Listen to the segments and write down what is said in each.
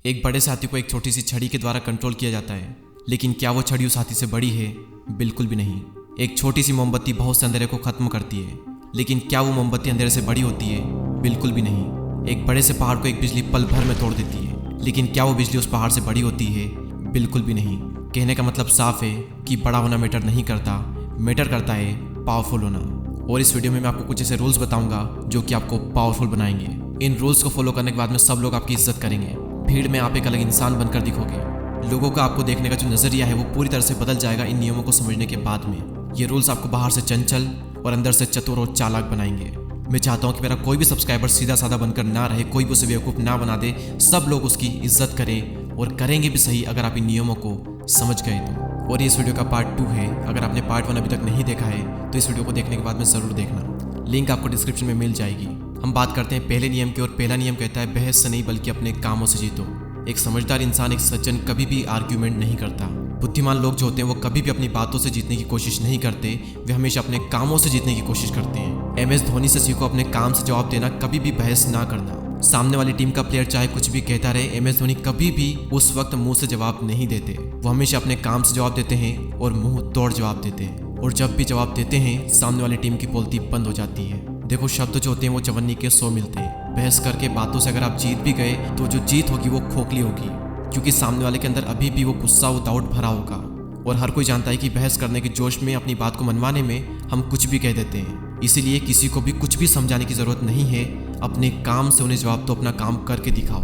एक बड़े साथी को एक छोटी सी छड़ी के द्वारा कंट्रोल किया जाता है, लेकिन क्या वो छड़ी उस हाथी से बड़ी है? बिल्कुल भी नहीं। एक छोटी सी मोमबत्ती बहुत से अंधेरे को खत्म करती है, लेकिन क्या वो मोमबत्ती अंधेरे से बड़ी होती है? बिल्कुल भी नहीं। एक बड़े से पहाड़ को एक बिजली पल भर में तोड़ देती है, लेकिन क्या वो बिजली उस पहाड़ से बड़ी होती है? बिल्कुल भी नहीं। कहने का मतलब साफ है कि बड़ा होना मैटर नहीं करता, मैटर करता है पावरफुल होना। और इस वीडियो में मैं आपको कुछ ऐसे रूल्स बताऊंगा जो कि आपको पावरफुल बनाएंगे। इन रूल्स को फॉलो करने के बाद में सब लोग आपकी इज्जत करेंगे। भीड़ में आप एक अलग इंसान बनकर दिखोगे। लोगों का आपको देखने का जो नजरिया है वो पूरी तरह से बदल जाएगा इन नियमों को समझने के बाद में। ये रूल्स आपको बाहर से चंचल और अंदर से चतुर और चालाक बनाएंगे। मैं चाहता हूँ कि मेरा कोई भी सब्सक्राइबर सीधा साधा बनकर ना रहे, कोई भी उसे बेवकूफ़ ना बना दे। सब लोग उसकी इज्जत करें और करेंगे भी सही अगर आप इन नियमों को समझ गए तो। और ये इस वीडियो का पार्ट 2 है। अगर आपने पार्ट 1 अभी तक नहीं देखा है तो इस वीडियो को देखने के बाद में ज़रूर देखना। लिंक आपको डिस्क्रिप्शन में मिल जाएगी। हम बात करते हैं पहले नियम की, और पहला नियम कहता है बहस से नहीं बल्कि अपने कामों से जीतो। एक समझदार इंसान, एक सज्जन कभी भी आर्ग्यूमेंट नहीं करता। बुद्धिमान लोग जो होते हैं वो कभी भी अपनी बातों से जीतने की कोशिश नहीं करते, वे हमेशा अपने कामों से जीतने की कोशिश करते हैं। MS धोनी से सीखो अपने काम से जवाब देना, कभी भी बहस ना करना। सामने वाली टीम का प्लेयर चाहे कुछ भी कहता रहे, MS धोनी कभी भी उस वक्त मुंह से जवाब नहीं देते। वो हमेशा अपने काम से जवाब देते हैं और मुंह तोड़ जवाब देते हैं। और जब भी जवाब देते हैं सामने वाली टीम की बोलती बंद हो जाती है। देखो, शब्द जो होते हैं वो चवन्नी के 100 मिलते हैं। बहस करके बातों से अगर आप जीत भी गए तो जो जीत होगी वो खोखली होगी, क्योंकि सामने वाले के अंदर अभी भी वो गुस्सा, वो डाउट भरा होगा। और हर कोई जानता है कि बहस करने के जोश में, अपनी बात को मनवाने में हम कुछ भी कह देते हैं। इसीलिए किसी को भी कुछ भी समझाने की जरूरत नहीं है। अपने काम से उन्हें जवाब दो, अपना काम करके दिखाओ।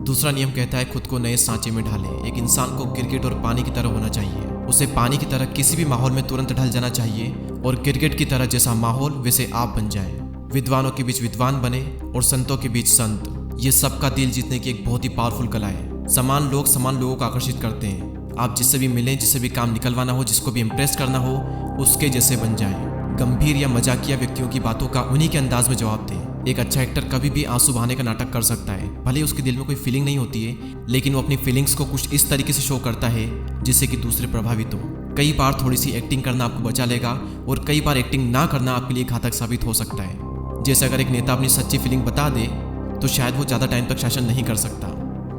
दूसरा नियम कहता है खुद को नए सांचे में ढालें। एक इंसान को क्रिकेट और पानी की तरह होना चाहिए। उसे पानी की तरह किसी भी माहौल में तुरंत ढल जाना चाहिए, और क्रिकेट की तरह जैसा माहौल वैसे आप बन जाएं। विद्वानों के बीच विद्वान बने और संतों के बीच संत। ये सबका दिल जीतने की एक बहुत ही पावरफुल कला है। समान लोगों को आकर्षित करते हैं। आप जिससे भी मिलें, जिससे भी काम निकलवाना हो, जिसको भी इम्प्रेस करना हो, उसके जैसे बन जाएं। गंभीर या मजाकिया व्यक्तियों की बातों का उन्हीं के अंदाज में जवाब दें। एक अच्छा एक्टर कभी भी आंसू बहाने का नाटक कर सकता है। भले उसके दिल में कोई फीलिंग नहीं होती है, लेकिन वो अपनी फीलिंग्स को कुछ इस तरीके से शो करता है जिससे कि दूसरे प्रभावित हो। कई बार थोड़ी सी एक्टिंग करना आपको बचा लेगा, और कई बार एक्टिंग ना करना आपके लिए घातक साबित हो सकता है। जैसे अगर एक नेता अपनी सच्ची फीलिंग बता दे तो शायद वो ज़्यादा टाइम तक शासन नहीं कर सकता।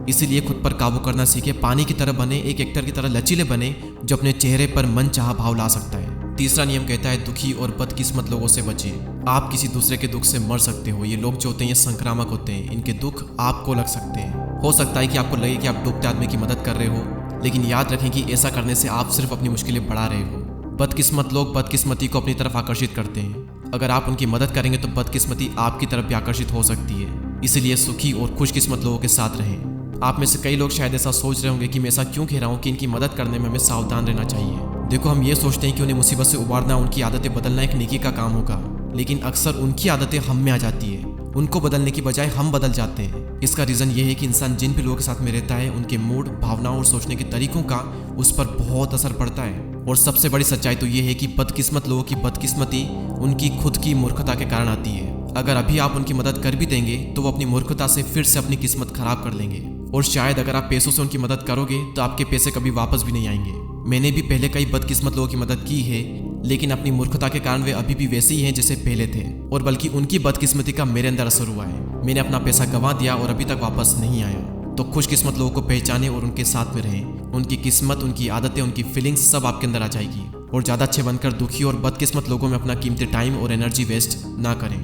इसीलिए खुद पर काबू करना सीखे। पानी की तरह बने, एक एक्टर की तरह लचीले बने जो अपने चेहरे पर मन चाहा भाव ला सकता है। तीसरा नियम कहता है दुखी और बदकिस्मत लोगों से बचिए। आप किसी दूसरे के दुख से मर सकते हो। ये लोग जो होते हैं ये संक्रामक होते हैं। इनके दुख आपको लग सकते हैं। हो सकता है कि आपको लगे कि आप डूबते आदमी की मदद कर रहे हो, लेकिन याद रखें कि ऐसा करने से आप सिर्फ अपनी मुश्किलें बढ़ा रहे हो। बदकिस्मत लोग बदकिस्मती को अपनी तरफ आकर्षित करते हैं। अगर आप उनकी मदद करेंगे तो बदकिस्मती आपकी तरफ भी आकर्षित हो सकती है। इसीलिए सुखी और खुशकिस्मत लोगों के साथ रहें। आप में से कई लोग शायद ऐसा सोच रहे होंगे कि मैं ऐसा क्यों कह रहा हूँ कि इनकी मदद करने में हमें सावधान रहना चाहिए। देखो, हम ये सोचते हैं कि उन्हें मुसीबत से उबारना, उनकी आदतें बदलना एक नेकी का काम होगा, लेकिन अक्सर उनकी आदतें हम में आ जाती है। उनको बदलने की बजाय हम बदल जाते हैं। इसका रीज़न ये है कि इंसान जिन भी लोगों के साथ में रहता है उनके मूड, भावनाओं और सोचने के तरीकों का उस पर बहुत असर पड़ता है। और सबसे बड़ी सच्चाई तो ये है कि बदकिस्मत लोगों की बदकिस्मती उनकी खुद की मूर्खता के कारण आती है। अगर अभी आप उनकी मदद कर भी देंगे तो वो अपनी मूर्खता से फिर से अपनी किस्मत खराब कर लेंगे। और शायद अगर आप पैसों से उनकी मदद करोगे तो आपके पैसे कभी वापस भी नहीं आएंगे। मैंने भी पहले कई बदकिस्मत लोगों की मदद की है, लेकिन अपनी मूर्खता के कारण वे अभी भी वैसे ही हैं जैसे पहले थे। और बल्कि उनकी बदकिस्मती का मेरे अंदर असर हुआ है। मैंने अपना पैसा गंवा दिया और अभी तक वापस नहीं आया। तो खुशकिस्मत लोगों को पहचाने और उनके साथ में रहें। उनकी किस्मत, उनकी आदतें, उनकी फीलिंग्स सब आपके अंदर आ जाएगी। और ज़्यादा अच्छे बनकर दुखी और बदकिस्मत लोगों में अपना कीमती टाइम और एनर्जी वेस्ट ना करें।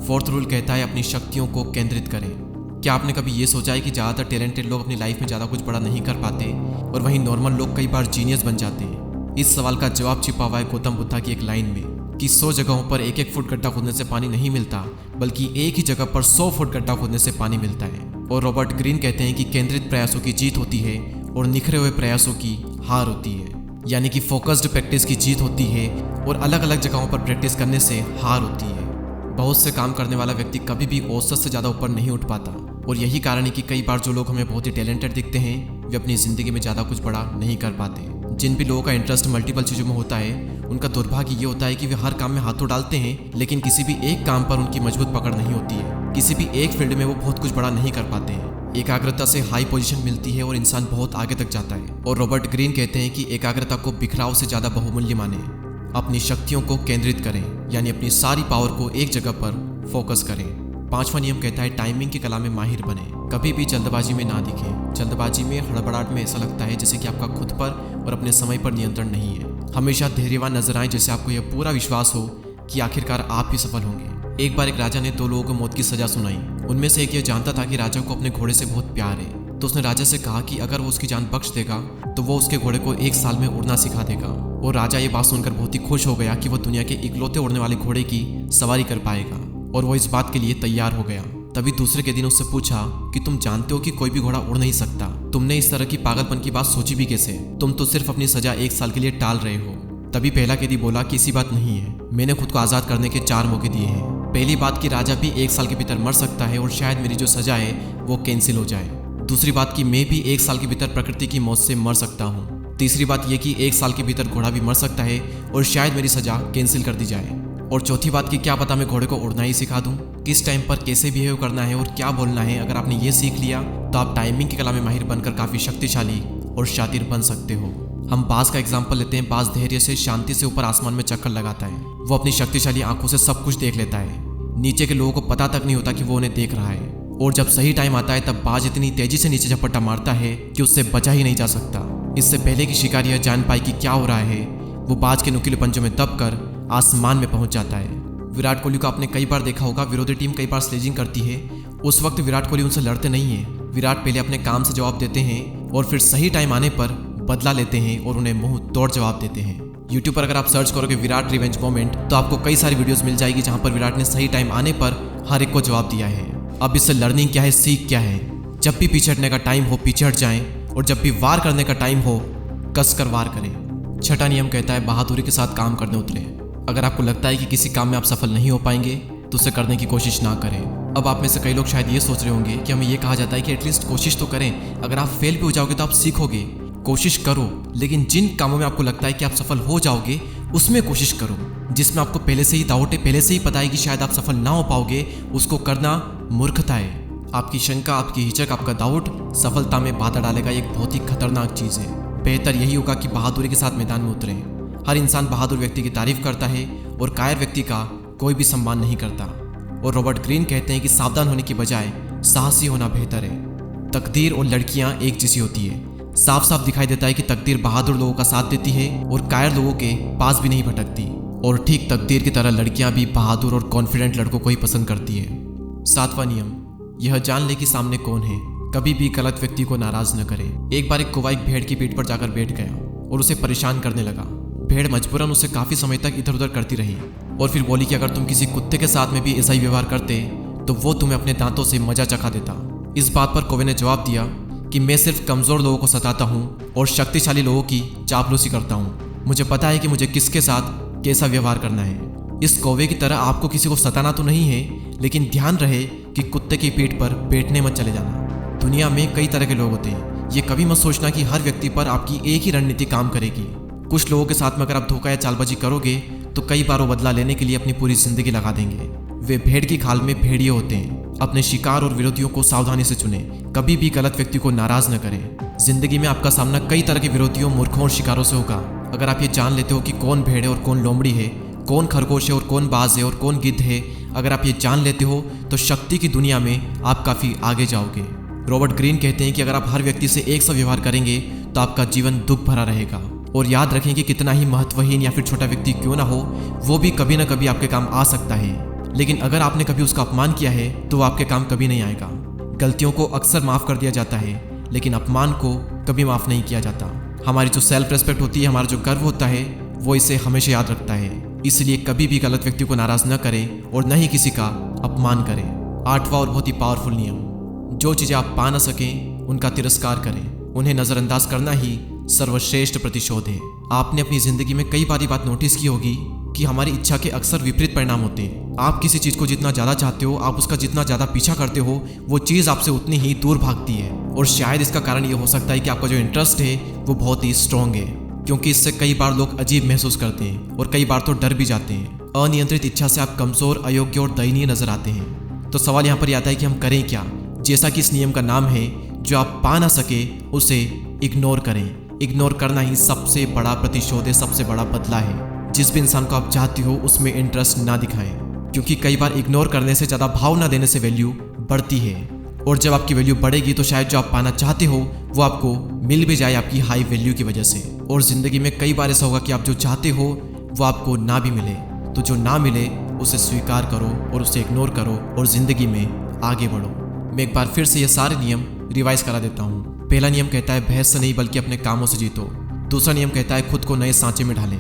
फोर्थ रूल कहता है अपनी शक्तियों को केंद्रित करें। क्या आपने कभी ये सोचा है कि ज़्यादातर टैलेंटेड लोग अपनी लाइफ में ज़्यादा कुछ बड़ा नहीं कर पाते, और वहीं नॉर्मल लोग कई बार जीनियस बन जाते हैं? इस सवाल का जवाब छिपा हुआ है गौतम बुद्धा की एक लाइन में कि 100 जगहों पर 1-1 फुट गड्ढा खोदने से पानी नहीं मिलता, बल्कि एक ही जगह पर 100 फुट गड्ढा खोदने से पानी मिलता है। और रॉबर्ट ग्रीन कहते हैं कि केंद्रित प्रयासों की जीत होती है और निखरे हुए प्रयासों की हार होती है। यानी कि फोकस्ड प्रैक्टिस की जीत होती है और अलग अलग जगहों पर प्रैक्टिस करने से हार होती है। बहुत से काम करने वाला व्यक्ति कभी भी औसत से ज़्यादा ऊपर नहीं उठ पाता, और यही कारण है कि कई बार जो लोग हमें बहुत ही टैलेंटेड दिखते हैं वे अपनी ज़िंदगी में ज़्यादा कुछ बड़ा नहीं कर पाते। जिन भी लोगों का इंटरेस्ट मल्टीपल चीज़ों में होता है उनका दुर्भाग्य ये होता है कि वे हर काम में हाथों डालते हैं, लेकिन किसी भी एक काम पर उनकी मजबूत पकड़ नहीं होती है। किसी भी एक फील्ड में वो बहुत कुछ बड़ा नहीं कर पाते हैं। एकाग्रता से हाई पोजीशन मिलती है और इंसान बहुत आगे तक जाता है। और रॉबर्ट ग्रीन कहते हैं कि एकाग्रता को बिखराव से ज़्यादा बहुमूल्य माने। अपनी शक्तियों को केंद्रित करें, यानी अपनी सारी पावर को एक जगह पर फोकस करें। 5वां नियम कहता है टाइमिंग की कला में माहिर बने। कभी भी जल्दबाजी में ना दिखे। जल्दबाजी में, हड़बड़ाहट में ऐसा लगता है जैसे कि आपका खुद पर और अपने समय पर नियंत्रण नहीं है। हमेशा धैर्यवान नजर आए, जैसे आपको यह पूरा विश्वास हो कि आखिरकार आप ही सफल होंगे। एक बार एक राजा ने 2 लोगों को मौत की सजा सुनाई। उनमें से एक ये जानता था कि राजा को अपने घोड़े से बहुत प्यार है, तो उसने राजा से कहा कि अगर वो उसकी जान बख्श देगा तो वो उसके घोड़े को 1 साल में उड़ना सिखा देगा। और राजा ये बात सुनकर बहुत ही खुश हो गया कि वो दुनिया के इकलौते उड़ने वाले घोड़े की सवारी कर पाएगा, और वो इस बात के लिए तैयार हो गया। तभी दूसरे के दिन उससे पूछा कि तुम जानते हो कि कोई भी घोड़ा उड़ नहीं सकता, तुमने इस तरह की पागलपन की बात सोची भी कैसे? तुम तो सिर्फ अपनी सजा 1 साल के लिए टाल रहे हो। तभी पहला कैदी बोला कि ऐसी बात नहीं है, मैंने खुद को आज़ाद करने के 4 मौके दिए हैं। पहली बात कि राजा भी 1 साल के भीतर मर सकता है और शायद मेरी जो सजा है वो कैंसिल हो जाए। दूसरी बात कि मैं भी 1 साल के भीतर प्रकृति की मौत से मर सकता हूँ। तीसरी बात यह कि 1 साल के भीतर घोड़ा भी मर सकता है और शायद मेरी सजा कैंसिल कर दी जाए। और चौथी बात कि क्या पता मैं घोड़े को उड़ना ही सिखा दूं, किस टाइम पर कैसे बिहेव करना है और क्या बोलना है। अगर आपने ये सीख लिया तो आप टाइमिंग की कला में माहिर बनकर काफ़ी शक्तिशाली और शातिर बन सकते हो। हम बाज का एग्जाम्पल लेते हैं। बाज धैर्य से, शांति से ऊपर आसमान में चक्कर लगाता है। वो अपनी शक्तिशाली आंखों से सब कुछ देख लेता है। नीचे के लोगों को पता तक नहीं होता कि वो उन्हें देख रहा है। और जब सही टाइम आता है तब बाज इतनी तेजी से नीचे झपट्टा मारता है कि उससे बचा ही नहीं जा सकता। इससे पहले कि शिकार यह जान पाए कि क्या हो रहा है, वो बाज के नुकीले पंजों में दबकर आसमान में पहुंच जाता है। विराट कोहली को आपने कई बार देखा होगा, विरोधी टीम कई बार स्लेजिंग करती है, उस वक्त विराट कोहली उनसे लड़ते नहीं है। विराट पहले अपने काम से जवाब देते हैं और फिर सही टाइम आने पर बदला लेते हैं और उन्हें मुंह तोड़ जवाब देते हैं। यूट्यूब पर अगर आप सर्च करोगे विराट रिवेंज मोमेंट तो आपको कई सारी वीडियोस मिल जाएगी जहां पर विराट ने सही टाइम आने पर हर एक को जवाब दिया है। अब इससे लर्निंग क्या है, सीख क्या है? जब भी पीछे हटने का टाइम हो पीछे हट जाएं, और जब भी वार करने का टाइम हो कसकर वार करें। छठा नियम कहता है बहादुरी के साथ काम करने उतरे। अगर आपको लगता है कि किसी काम में आप सफल नहीं हो पाएंगे तो उसे करने की कोशिश ना करें। अब आप में से कई लोग शायद ये सोच रहे होंगे कि हमें ये कहा जाता है कि एटलीस्ट कोशिश तो करें, अगर आप फेल भी हो जाओगे तो आप सीखोगे। कोशिश करो, लेकिन जिन कामों में आपको लगता है कि आप सफल हो जाओगे उसमें कोशिश करो। जिसमें आपको पहले से ही डाउट है, पहले से ही पता है कि शायद आप सफल ना हो पाओगे, उसको करना मूर्खता है। आपकी शंका, आपकी हिचक, आपका डाउट सफलता में बाधा डालेगा। एक बहुत ही खतरनाक चीज़ है। बेहतर यही होगा कि बहादुरी के साथ मैदान में उतरें। हर इंसान बहादुर व्यक्ति की तारीफ करता है और कायर व्यक्ति का कोई भी सम्मान नहीं करता। और रॉबर्ट ग्रीन कहते हैं कि सावधान होने की बजाय साहसी होना बेहतर है। तकदीर और लड़कियां एक जैसी होती है। साफ साफ दिखाई देता है कि तकदीर बहादुर लोगों का साथ देती है और कायर लोगों के पास भी नहीं भटकती। और ठीक तकदीर की तरह लड़कियां भी बहादुर और कॉन्फिडेंट लड़कों को ही पसंद करती है। 7वां नियम, यह जान ले कि सामने कौन है। कभी भी गलत व्यक्ति को नाराज न करे। एक बार एक कौवा एक भेड़ की पीठ पर जाकर बैठ गया और उसे परेशान करने लगा। भेड़ मजबूरन उसे काफी समय तक इधर उधर करती रही और फिर बोली कि अगर तुम किसी कुत्ते के साथ में भी ऐसा ही व्यवहार करते तो वो तुम्हें अपने दांतों से मजा चखा देता। इस बात पर कौवे ने जवाब दिया कि मैं सिर्फ कमजोर लोगों को सताता हूँ और शक्तिशाली लोगों की चापलूसी करता हूँ। मुझे पता है कि मुझे किसके साथ कैसा व्यवहार करना है। इस कौवे की तरह आपको किसी को सताना तो नहीं है, लेकिन ध्यान रहे कि कुत्ते की पीठ पर बैठने मत चले जाना। दुनिया में कई तरह के लोग होते हैं। ये कभी मत सोचना कि हर व्यक्ति पर आपकी एक ही रणनीति काम करेगी। कुछ लोगों के साथ में अगर आप धोखा या चालबाजी करोगे तो कई बार वो बदला लेने के लिए अपनी पूरी जिंदगी लगा देंगे। वे भेड़ की खाल में भेड़िए होते हैं। अपने शिकार और विरोधियों को सावधानी से चुनें। कभी भी गलत व्यक्ति को नाराज न करें। जिंदगी में आपका सामना कई तरह के विरोधियों, मूर्खों और शिकारों से होगा। अगर आप ये जान लेते हो कि कौन भेड़ है और कौन लोमड़ी है, कौन खरगोश है और कौन बाज है और कौन गिद्ध है, अगर आप ये जान लेते हो तो शक्ति की दुनिया में आप काफी आगे जाओगे। रॉबर्ट ग्रीन कहते हैं कि अगर आप हर व्यक्ति से एक सा व्यवहार करेंगे तो आपका जीवन दुख भरा रहेगा। और याद रखें कि कितना ही महत्वहीन या फिर छोटा व्यक्ति क्यों ना हो, वो भी कभी ना कभी आपके काम आ सकता है। लेकिन अगर आपने कभी उसका अपमान किया है तो वो आपके काम कभी नहीं आएगा। गलतियों को अक्सर माफ कर दिया जाता है, लेकिन अपमान को कभी माफ नहीं किया जाता। हमारी जो सेल्फ रेस्पेक्ट होती है, हमारा जो गर्व होता है, वो इसे हमेशा याद रखता है। इसलिए कभी भी गलत व्यक्ति को नाराज न करें और न ही किसी का अपमान करें। 8वां और बहुत ही पावरफुल नियम, जो चीजें आप पा न सकें उनका तिरस्कार करें। उन्हें नजरअंदाज करना ही सर्वश्रेष्ठ प्रतिशोध है। आपने अपनी जिंदगी में कई बार बात नोटिस की होगी कि हमारी इच्छा के अक्सर विपरीत परिणाम होते हैं। आप किसी चीज को जितना ज्यादा चाहते हो, आप उसका जितना ज्यादा पीछा करते हो, वो चीज आपसे उतनी ही दूर भागती है। और शायद इसका कारण ये हो सकता है कि आपका जो इंटरेस्ट है वो बहुत ही स्ट्रांग है, क्योंकि इससे कई बार लोग अजीब महसूस करते हैं और कई बार तो डर भी जाते हैं। अनियंत्रित इच्छा से आप कमजोर, अयोग्य और दयनीय नजर आते हैं। तो सवाल यहाँ पर आता है कि हम करें क्या? जैसा कि इस नियम का नाम है, जो आप पा ना सके उसे इग्नोर करें। इग्नोर करना ही सबसे बड़ा प्रतिशोध है, सबसे बड़ा बदला है। जिस भी इंसान को आप चाहते हो उसमें इंटरेस्ट ना दिखाएं। क्योंकि कई बार इग्नोर करने से ज़्यादा भाव ना देने से वैल्यू बढ़ती है। और जब आपकी वैल्यू बढ़ेगी तो शायद जो आप पाना चाहते हो वो आपको मिल भी जाए आपकी हाई वैल्यू की वजह से। और ज़िंदगी में कई बार ऐसा होगा कि आप जो चाहते हो वो आपको ना भी मिले, तो जो ना मिले उसे स्वीकार करो और उसे इग्नोर करो और ज़िंदगी में आगे बढ़ो। मैं एक बार फिर से ये सारे नियम रिवाइज करा देता हूँ। पहला नियम कहता है बहस से नहीं बल्कि अपने कामों से जीतो। दूसरा नियम कहता है खुद को नए सांचे में ढालें,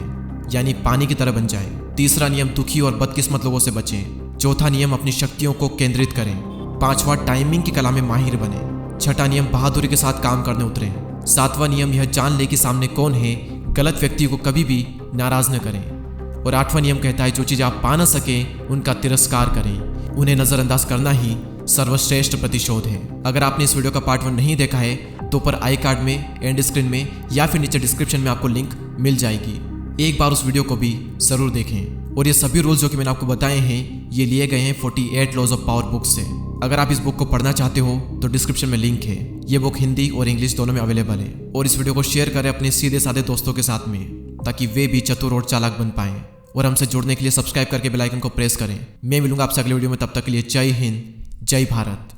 यानी पानी की तरह बन जाए। तीसरा नियम दुखी और बदकिस्मत लोगों से बचें। चौथा नियम अपनी शक्तियों को केंद्रित करें। पांचवा टाइमिंग की कला में माहिर बने। छठा नियम बहादुरी के साथ काम करने उतरें। सातवां नियम यह जान ले कि सामने कौन है, गलत व्यक्ति को कभी भी नाराज न करें। और आठवां नियम कहता है जो चीज़ आप पा न सकें उनका तिरस्कार करें, उन्हें नज़रअंदाज करना ही सर्वश्रेष्ठ प्रतिशोध है। अगर आपने इस वीडियो का पार्ट 1 नहीं देखा है तो ऊपर आई कार्ड में, एंड स्क्रीन में या फिर नीचे डिस्क्रिप्शन में आपको लिंक मिल जाएगी। एक बार उस वीडियो को भी ज़रूर देखें। और ये सभी रूल्स जो कि मैंने आपको बताए हैं ये लिए गए हैं 48 लॉज ऑफ पावर बुक से। अगर आप इस बुक को पढ़ना चाहते हो तो डिस्क्रिप्शन में लिंक है। ये बुक हिंदी और इंग्लिश दोनों में अवेलेबल है। और इस वीडियो को शेयर करें अपने सीधे साधे दोस्तों के साथ में, ताकि वे भी चतुर और चालाक बन पाएं। और हमसे जुड़ने के लिए सब्सक्राइब करके बेल आइकन को प्रेस करें। मैं मिलूंगा आपसे अगले वीडियो में, तब तक के लिए जय हिंद, जय भारत।